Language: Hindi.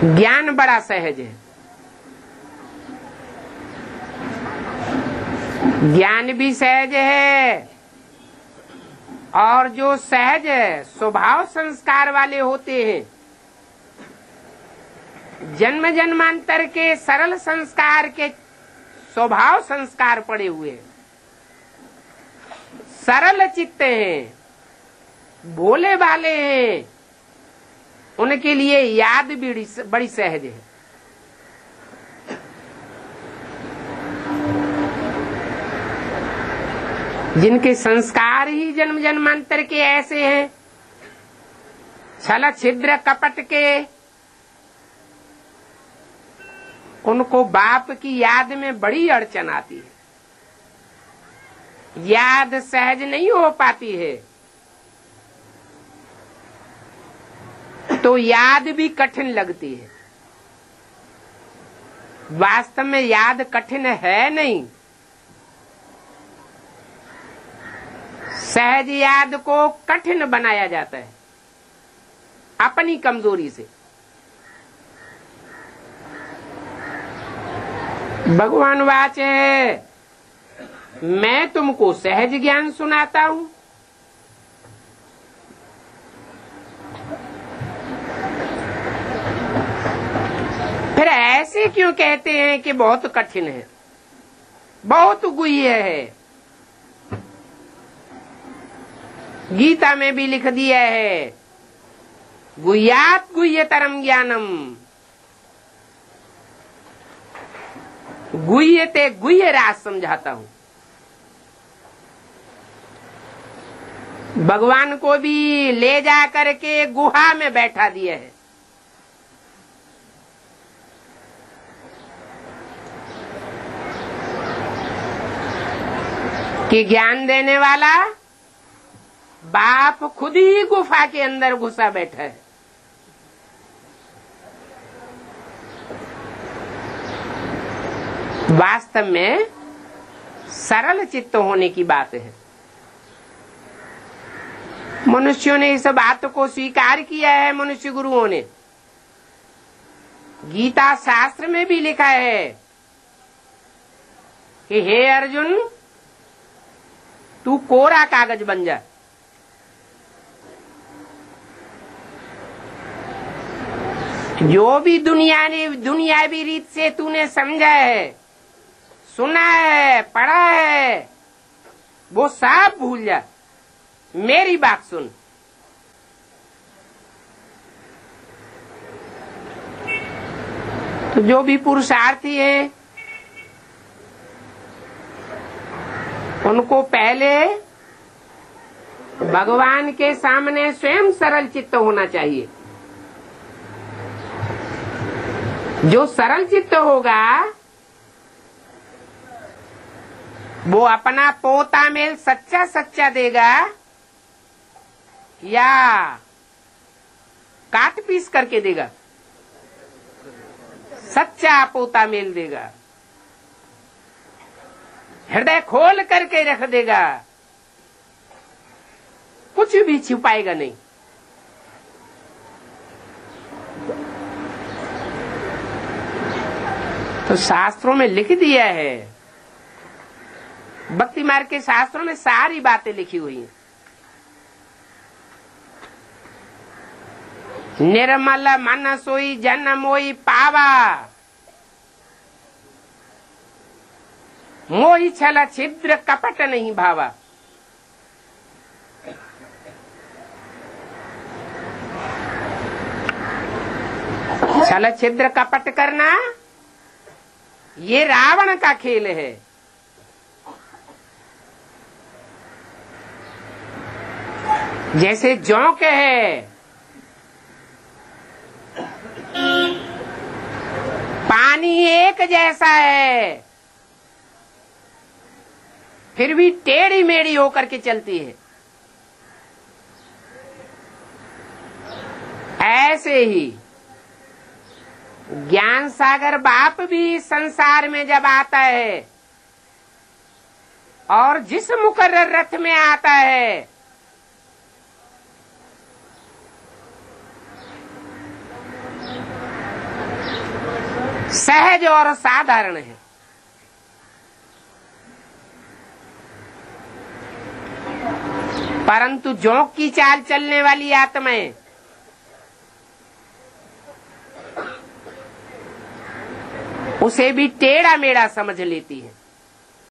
ज्ञान बड़ा सहज है, ज्ञान भी सहज है, और जो सहज स्वभाव संस्कार वाले होते हैं, जन्म जन्मांतर के सरल संस्कार के स्वभाव संस्कार पड़े हुए हैं, सरल चित्त हैं, भोले भाले हैं, उनके लिए याद भी बड़ी सहज है। जिनके संस्कार ही जन्म जन्मांतर के ऐसे हैं, छल छिद्र कपट के, उनको बाप की याद में बड़ी अड़चन आती है, याद सहज नहीं हो पाती है, तो याद भी कठिन लगती है। वास्तव में याद कठिन है नहीं, सहज याद को कठिन बनाया जाता है अपनी कमजोरी से। भगवान वाचे, मैं तुमको सहज ज्ञान सुनाता हूं, फिर ऐसे क्यों कहते हैं कि बहुत कठिन है, बहुत गुह्य है। गीता में भी लिख दिया है, गुह्यात गुह्यतरम ज्ञानम, गुह्य ते गुह्य राज समझाता हूं। भगवान को भी ले जा करके गुहा में बैठा दिया है, कि ज्ञान देने वाला बाप खुद ही गुफा के अंदर घुसा बैठा है। वास्तव में सरल चित्त होने की बात है। मनुष्यों ने इस बात को स्वीकार किया है, मनुष्य गुरुओं ने। गीता शास्त्र में भी लिखा है कि हे अर्जुन, तू कोरा कागज बन जा, जो भी दुनियावी रीत से तूने समझा है, सुना है, पढ़ा है, वो सब भूल जा, मेरी बात सुन। तो जो भी पुरुषार्थी है, उनको पहले भगवान के सामने स्वयं सरल चित्त होना चाहिए। जो सरल चित्त होगा, वो अपना पोता मेल सच्चा सच्चा देगा या काट पीस करके देगा? सच्चा पोता मेल देगा, हृदय खोल करके रख देगा, कुछ भी छुपाएगा नहीं। तो शास्त्रों में लिख दिया है, भक्ति मार्ग के शास्त्रों में सारी बातें लिखी हुई हैं। निर्मल मन सोई जन मोई पावा, मोही छल छिद्र कपट नहीं भावा। छल छिद्र कपट करना ये रावण का खेल है। जैसे जोंक है, पानी एक जैसा है, फिर भी टेढ़ी मेढ़ी होकर के चलती है। ऐसे ही ज्ञान सागर बाप भी संसार में जब आता है और जिस मुकर्रर रथ में आता है, सहज और साधारण है। परंतु जोंक की चाल चलने वाली आत्माएं उसे भी टेढ़ा मेढ़ा समझ लेती है।